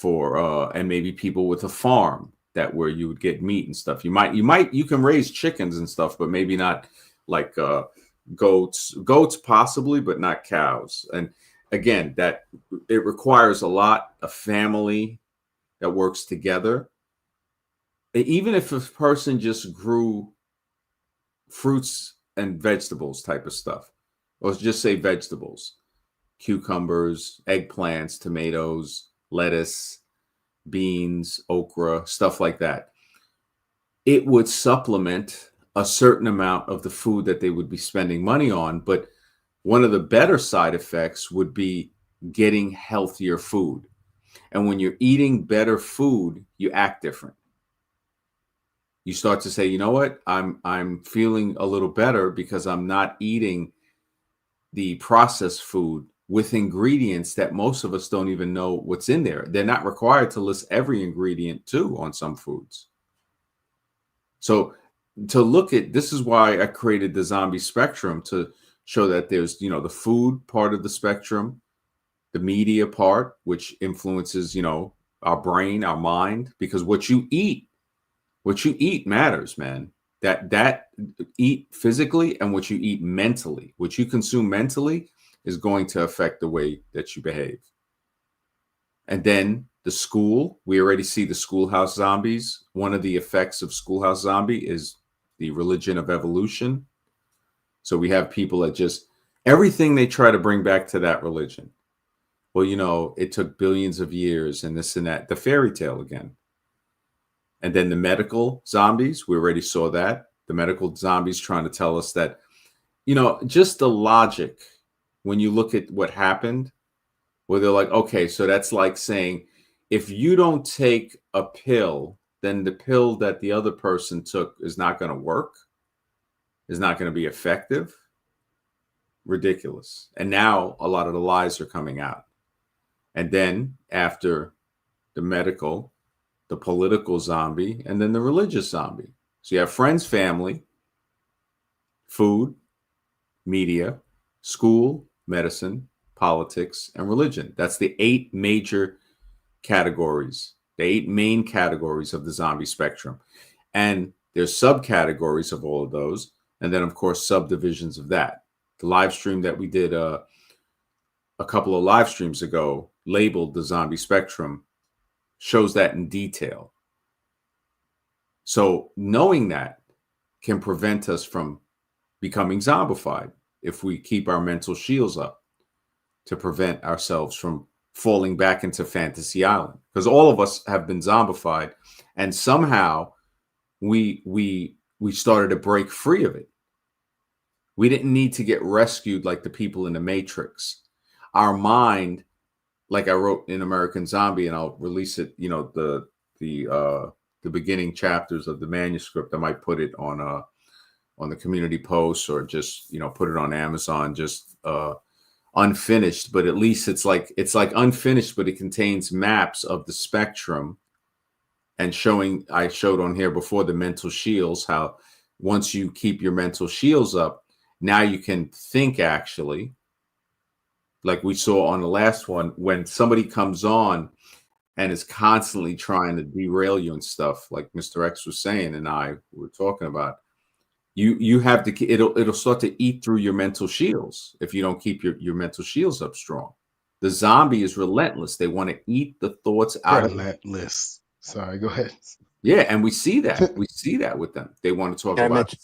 and maybe people with a farm where you would get meat and stuff. You can raise chickens and stuff, but maybe not like goats possibly, but not cows. And again, that it requires a lot of family that works together. Even if a person just grew fruits and vegetables type of stuff, or just say vegetables, cucumbers, eggplants, tomatoes, lettuce, beans, okra, stuff like that, it would supplement a certain amount of the food that they would be spending money on. But one of the better side effects would be getting healthier food. And when you're eating better food, you act different. You start to say, you know what, I'm feeling a little better because I'm not eating the processed food with ingredients that most of us don't even know what's in there. They're not required to list every ingredient too on some foods. So to look at, this is why I created the zombie spectrum, to show that there's, the food part of the spectrum, the media part, which influences, our brain, our mind, because what you eat matters, man. That eat physically and what you eat mentally, what you consume mentally is going to affect the way that you behave. And then the school, we already see the schoolhouse zombies. One of the effects of schoolhouse zombie is the religion of evolution. So we have people that just, everything they try to bring back to that religion. Well, it took billions of years and this and that, the fairy tale again. And then the medical zombies, we already saw that. The medical zombies trying to tell us that, just the logic, when you look at what happened, where they're like, okay, so that's like saying, if you don't take a pill, then the pill that the other person took is not going to work, is not going to be effective. Ridiculous. And now a lot of the lies are coming out. And then after the medical, the political zombie, and then the religious zombie. So you have friends, family, food, media, school, medicine, politics, and religion. That's the 8 major categories, the 8 main categories of the zombie spectrum. And there's subcategories of all of those. And then, of course, subdivisions of that. The live stream that we did a couple of live streams ago, labeled the zombie spectrum, shows that in detail. So knowing that can prevent us from becoming zombified if we keep our mental shields up, to prevent ourselves from falling back into fantasy island, because all of us have been zombified, and somehow we started to break free of it. We didn't need to get rescued like the people in the Matrix. Our mind, like I wrote in American Zombie, and I'll release it, the beginning chapters of the manuscript. I might put it on the community post, or just, put it on Amazon, just unfinished, but at least it's like unfinished, but it contains maps of the spectrum, and I showed on here before the mental shields, how once you keep your mental shields up, now you can think, actually, like we saw on the last one, when somebody comes on and is constantly trying to derail you and stuff, like Mr. X was saying, and I were talking about, you have to, it'll start to eat through your mental shields if you don't keep your mental shields up strong. The zombie is relentless. They want to eat the thoughts out of you. Relentless. Sorry, go ahead. Yeah, and we see that. We see that with them. They want to talk Yeah, I about. mentioned.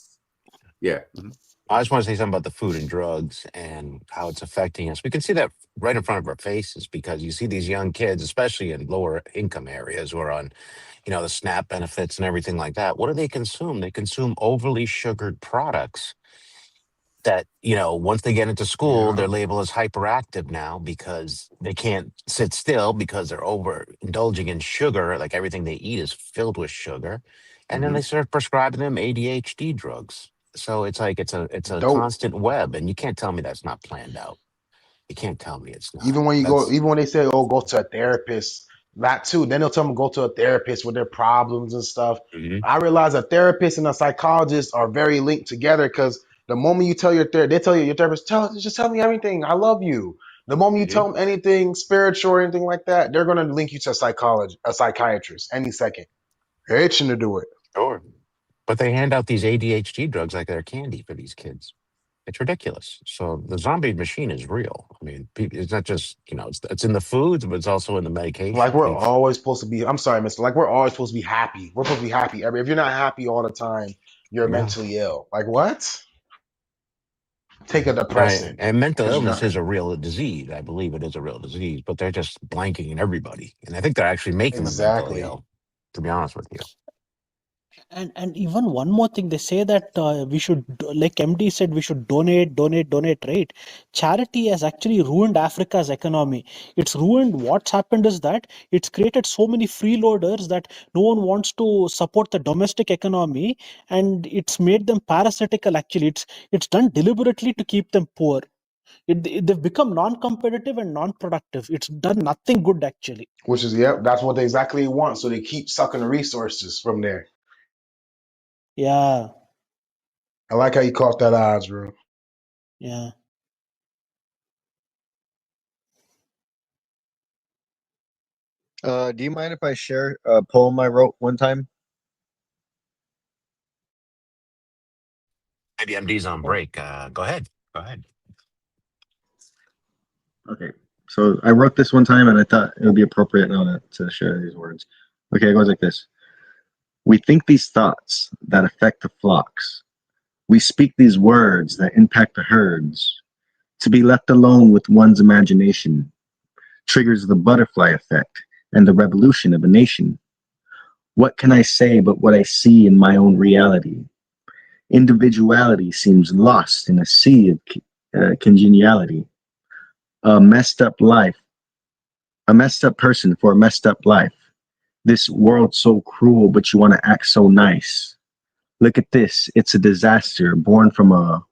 Yeah. Mhm. I just want to say something about the food and drugs and how it's affecting us. We can see that right in front of our faces because you see these young kids, especially in lower income areas, who are on, the SNAP benefits and everything like that. What do they consume? They consume overly sugared products that, once they get into school, Yeah. they're labeled as hyperactive now because they can't sit still because they're overindulging in sugar. Like everything they eat is filled with sugar. And then Mhm. they start prescribing them ADHD drugs. So it's like it's a Dope. constant web, and you can't tell me that's not planned out. You can't tell me it's not. Even That's when they say, "Oh, go to a therapist," that too. Then they'll tell them go to a therapist with their problems and stuff. Mhm. I realize a therapist and a psychologist are very linked together because the moment you tell they tell you your therapist, just tell me everything. I love you. The moment you Mhm. tell them anything spiritual or anything like that, they're gonna link you to a psychiatrist any second. They're itching to do it. Sure. But they hand out these ADHD drugs like they're candy for these kids. It's ridiculous. So the zombie machine is real. I mean, it's not just it's in the foods, but it's also in the Like medication. we're always supposed to be. I'm sorry, Mister. Like we're always supposed to be happy. We're supposed to be happy. If you're not happy all the time, you're Yeah. mentally ill. Like what? Take a Right. depressant And mental because you're illness not is a real disease. I believe it is a real disease, but they're just blanking everybody. And I think they're actually making them mentally exactly. ill, to be honest with you. And even one more thing, they say that we should, like MD said, we should donate, right? Charity has actually ruined Africa's economy. It's ruined. What's happened is that it's created so many freeloaders that no one wants to support the domestic economy, and it's made them parasitical. Actually, it's done deliberately to keep them poor. They've become non-competitive and non-productive. It's done nothing good actually. Which is yep. That's what they exactly want. So they keep sucking the resources from there. Yeah, I like how you caught that odds, bro. yeah. Do you mind if I share a poem I wrote one time? Maybe MD's on break. Go ahead. Go ahead. Okay. So I wrote this one time and I thought it would be appropriate now to share these words. Okay, it goes like this. We think these thoughts that affect the flocks. We speak these words that impact the herds. To be left alone with one's imagination triggers the butterfly effect and the revolution of a nation. What can I say but what I see in my own reality? Individuality seems lost in a sea of congeniality. A messed up life, a messed up person for a messed up life. This world so cruel, but you want to act so nice. Look at this. It's a disaster born from a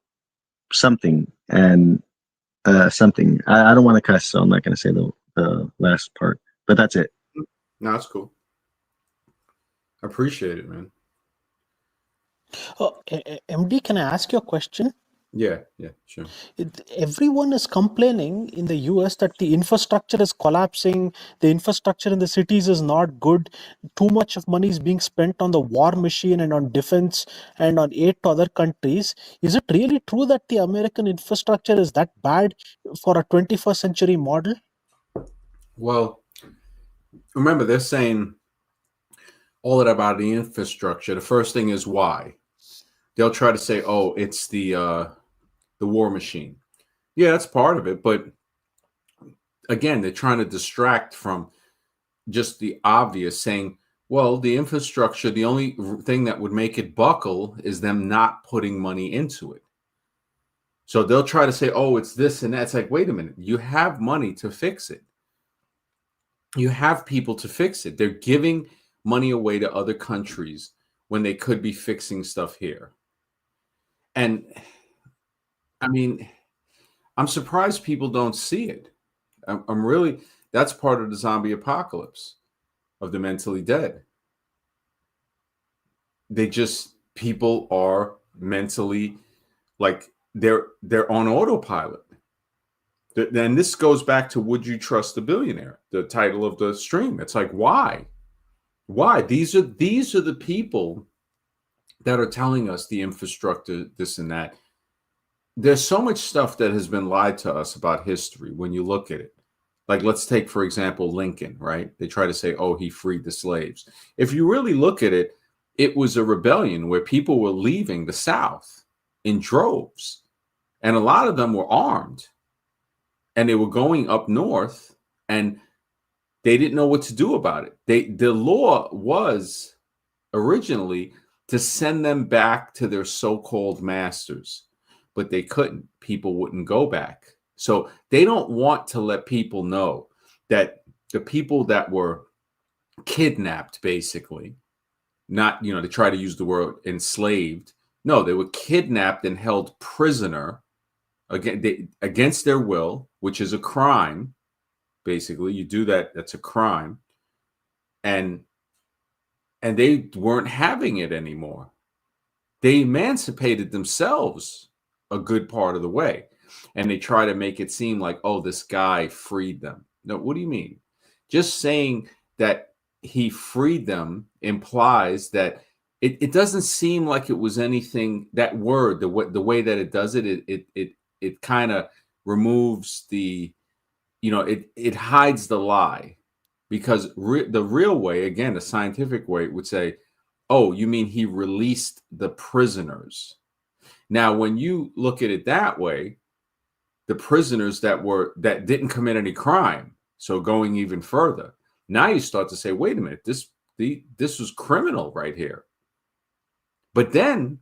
something and something. I don't want to cuss, so I'm not going to say the last part, but that's it. No, that's cool. Appreciate it, man. Oh, MD, can I ask you a question? Yeah, sure. Everyone is complaining in the US that the infrastructure is collapsing, the infrastructure in the cities is not good, too much of money is being spent on the war machine and on defense and on aid to other countries. Is it really true that the American infrastructure is that bad for a 21st century model? Well, remember they're saying all that about the infrastructure. The first thing is why. They'll try to say, "Oh, it's the war machine." Yeah, that's part of it, but again, they're trying to distract from just the obvious, saying, "Well, the infrastructure, the only thing that would make it buckle is them not putting money into it." So they'll try to say, "Oh, it's this and that." It's like, wait a minute, you have money to fix it. You have people to fix it. They're giving money away to other countries when they could be fixing stuff here. And I mean, I'm surprised people don't see it. I'm really, that's part of the zombie apocalypse of the mentally dead. People are mentally, like, they're on autopilot. Then this goes back to Would You Trust the Billionaire, the title of the stream. It's like, why? Why? These are the people that are telling us the infrastructure, this and that. There's so much stuff that has been lied to us about history when you look at it. Like, let's take, for example, Lincoln, right? They try to say, oh, he freed the slaves. If you really look at it, it was a rebellion where people were leaving the South in droves. And a lot of them were armed. And they were going up north, and they didn't know what to do about it. The law was originally to send them back to their so-called masters, but they couldn't. People wouldn't go back. So they don't want to let people know that the people that were kidnapped, basically, not, to try to use the word enslaved. No, they were kidnapped and held prisoner against their will, which is a crime. Basically, you do that, that's a crime. And they weren't having it anymore. They emancipated themselves a good part of the way. And they try to make it seem like, oh, this guy freed them. No, what do you mean? Just saying that he freed them implies that it doesn't seem like it was anything. That word, the way that it does it kind of removes the, it hides the lie, because the real way, again, the scientific way, would say, oh, you mean he released the prisoners. Now, when you look at it that way, the prisoners that didn't commit any crime. So going even further, now you start to say, wait a minute, this was criminal right here. But then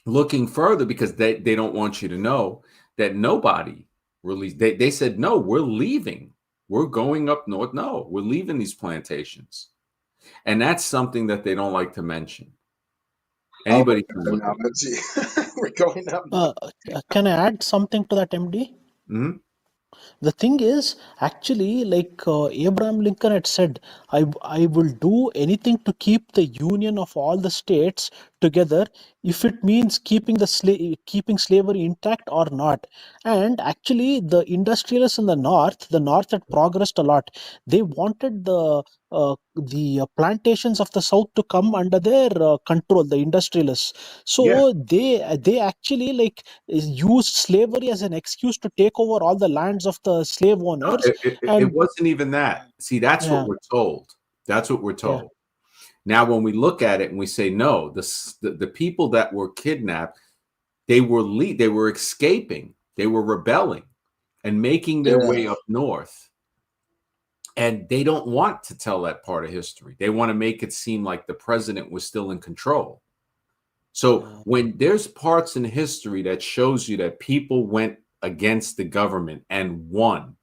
looking further, because they don't want you to know that nobody released. They said, no, we're leaving. We're going up north. No, we're leaving these plantations. And that's something that they don't like to mention. Anybody can look at it. We're going up. Can I add something to that, MD? Mhm. The thing is, actually, like Abraham Lincoln had said, I will do anything to keep the union of all the states together, if it means keeping slavery intact or not. And actually, the industrialists in the north had progressed a lot. They wanted the plantations of the south to come under their control, the industrialists. Yeah. So they actually like used slavery as an excuse to take over all the lands of the slave No, owners. it And wasn't even that. See, that's what yeah, we're told. That's what we're yeah, told. Now, when we look at it and we say, no, the people that were kidnapped, they were escaping, they were rebelling and making their way up north. And they don't want to tell that part of history. They want to make it seem like the president was still in control. So when there's parts in history that shows you that people went against the government and won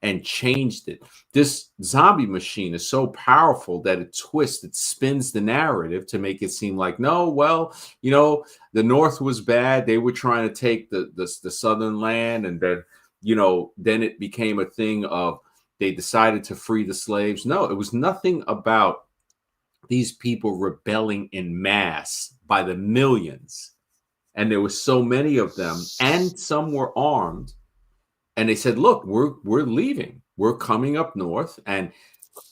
and changed it, this zombie machine is so powerful that it spins the narrative to make it seem like, no, well, the North was bad. They were trying to take the southern land, and then, then it became a thing of they decided to free the slaves. No, it was nothing about these people rebelling in mass by the millions. And there were so many of them, and some were armed. And they said, look, we're leaving. We're coming up north. And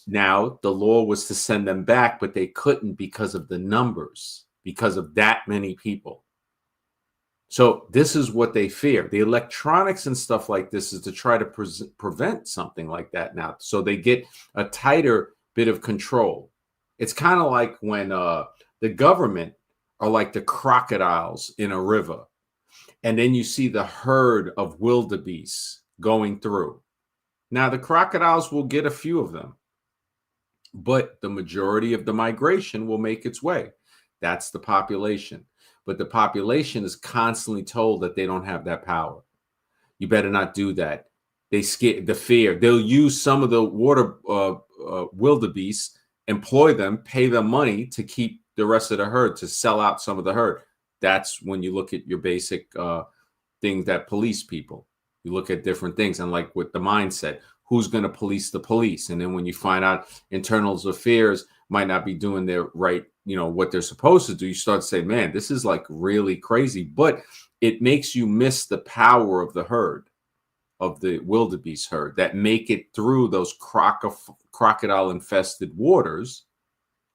now the law was to send them back, but they couldn't because of the numbers, because of that many people. So this is what they fear. The electronics and stuff like this is to try to prevent something like that now. So they get a tighter bit of control. It's kind of like when the government are like the crocodiles in a river. And then you see the herd of wildebeest going through. Now, the crocodiles will get a few of them, but the majority of the migration will make its way. That's the population. But the population is constantly told that they don't have that power. You better not do that. They scare the fear. They'll use some of the water wildebeest, employ them, pay them money to keep the rest of the herd, to sell out some of the herd. That's when you look at your basic things that police people. You look at different things, and like with the mindset, who's going to police the police? And then when you find out internal affairs might not be doing their right, what they're supposed to do, you start to say, man, this is like really crazy. But it makes you miss the power of the herd, of the wildebeest herd, that make it through those crocodile infested waters,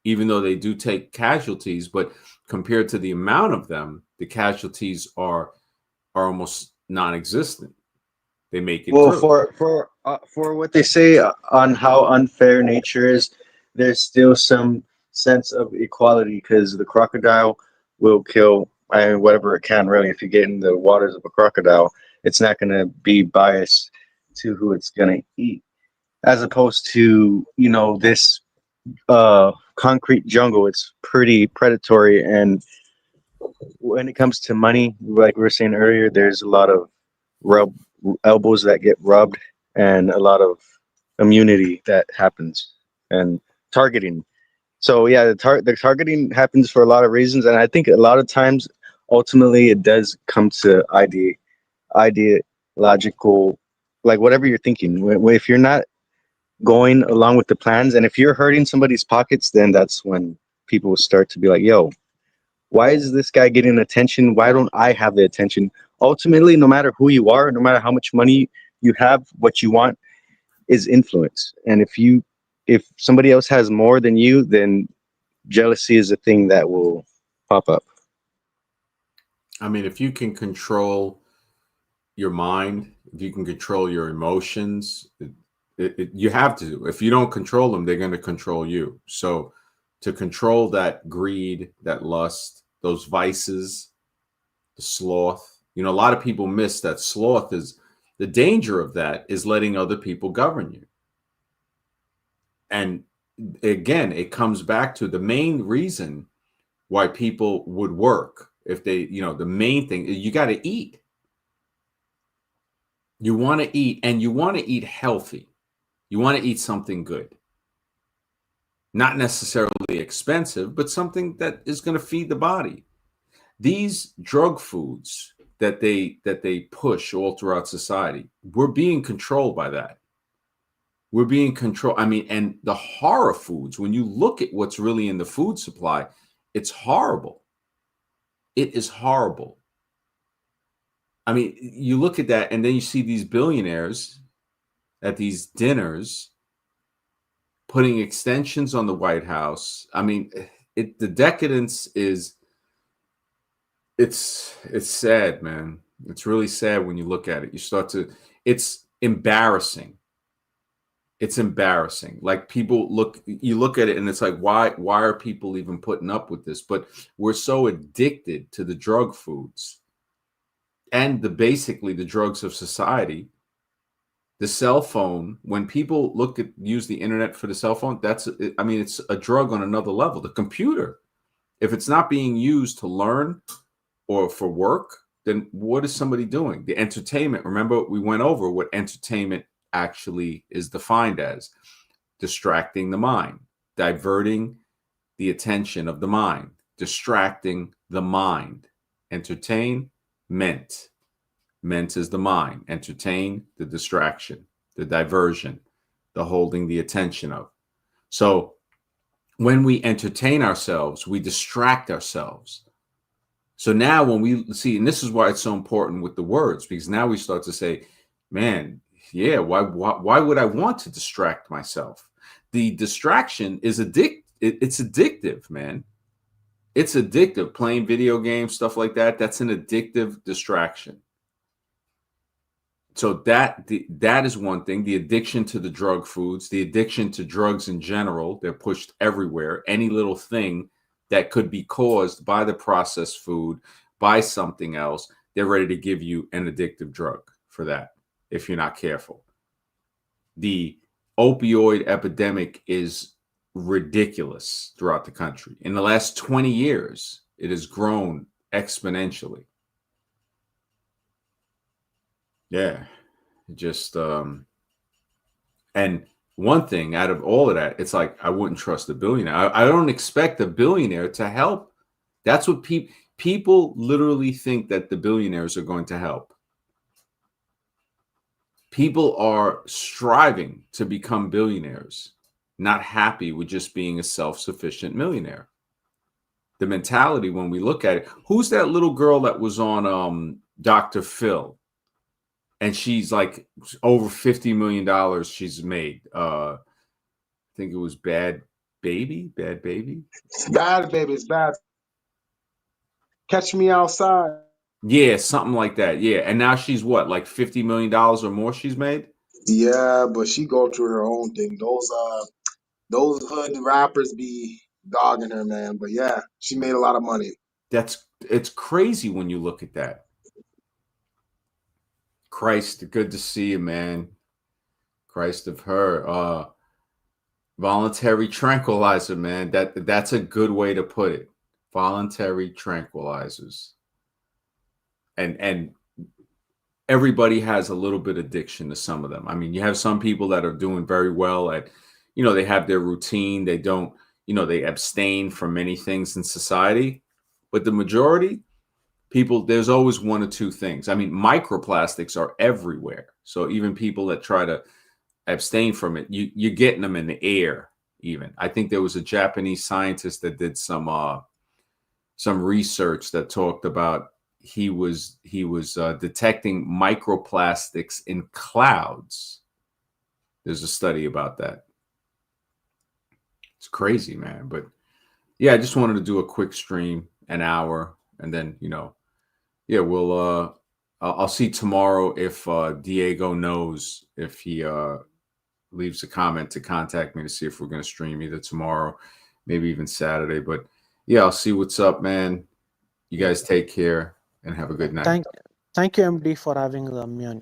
even though they do take casualties. But compared to the amount of them, the casualties are almost non-existent. they make it Well, through. for what they say on how unfair nature is, there's still some sense of equality because the crocodile will kill whatever it can. Really, if you get in the waters of a crocodile, it's not going to be biased to who it's going to eat, as opposed to this concrete jungle. It's pretty predatory, and when it comes to money, like we were saying earlier, there's a lot of rub elbows that get rubbed and a lot of immunity that happens and targeting. So yeah, the targeting happens for a lot of reasons, and I think a lot of times, ultimately, it does come to ideological, like whatever you're thinking. If you're not going along with the plans, and if you're hurting somebody's pockets, then that's when people start to be like, "Yo, why is this guy getting attention? Why don't I have the attention?" Ultimately, no matter who you are, no matter how much money you have, what you want is influence. And if somebody else has more than you, then jealousy is a thing that will pop up. I mean, if you can control your mind, if you can control your emotions, you have to. If you don't control them, they're going to control you. So to control that greed, that lust, those vices, the sloth, a lot of people miss that sloth is the danger of that is letting other people govern you. And again, it comes back to the main reason why people would work. If they, the main thing, you got to eat. You want to eat, and you want to eat healthy. You want to eat something good. Not necessarily expensive, but something that is going to feed the body. These drug foods that they push all throughout society, we're being controlled by that. We're being controlled. I mean, and the horror foods, when you look at what's really in the food supply, it's horrible. It is horrible. I mean, you look at that and then you see these billionaires at these dinners putting extensions on the White House. I mean, the decadence is, it's sad, man. It's really sad when you look at it. It's embarrassing. It's embarrassing. Like you look at it and it's like, why are people even putting up with this? But we're so addicted to the drug foods and basically the drugs of society. The cell phone, when people use the internet for the cell phone, it's a drug on another level. The computer, if it's not being used to learn or for work, then what is somebody doing? The entertainment, remember we went over what entertainment actually is defined as: distracting the mind, diverting the attention of the mind, distracting the mind. Entertain, meant is the mind. Entertain, the distraction, the diversion, the holding the attention of. So when we entertain ourselves, we distract ourselves. So now when we see, and this is why it's so important with the words, because now we start to say, man, yeah, why would I want to distract myself? The distraction is it's addictive, man. It's addictive. Playing video games, stuff like that, that's an addictive distraction. So that is one thing. The addiction to the drug foods, the addiction to drugs in general, they're pushed everywhere. Any little thing that could be caused by the processed food, by something else, they're ready to give you an addictive drug for that if you're not careful. The opioid epidemic is ridiculous throughout the country. In the last 20 years, it has grown exponentially. Yeah, just and one thing out of all of that, it's like I wouldn't trust a billionaire. I don't expect a billionaire to help. That's what people literally think, that the billionaires are going to help. People are striving to become billionaires, not happy with just being a self-sufficient millionaire. The mentality, when we look at it, who's that little girl that was on Dr. Phil? And she's like over $50 million she's made. I think it was Bad Baby. It's bad, baby. It's bad. Catch Me Outside. Yeah, something like that. Yeah, and now she's what, like $50 million or more she's made? Yeah, but she go through her own thing. Those hood rappers be dogging her, man. But yeah, she made a lot of money. It's crazy when you look at that. Christ, good to see you, man. Christ of her. Voluntary tranquilizer, man. That's a good way to put it. Voluntary tranquilizers. And everybody has a little bit of addiction to some of them. I mean, you have some people that are doing very well at, they have their routine. They don't, they abstain from many things in society. But the majority, people, there's always one or two things. I mean, microplastics are everywhere. So even people that try to abstain from it, you're getting them in the air. Even I think there was a Japanese scientist that did some research that talked about he was detecting microplastics in clouds. There's a study about that. It's crazy, man. But yeah, I just wanted to do a quick stream, an hour, and then yeah, we'll I'll see tomorrow if Diego knows, if he leaves a comment to contact me to see if we're going to stream either tomorrow, maybe even Saturday. But yeah, I'll see what's up, man. You guys take care and have a good night. Thank you, MD, for having me on.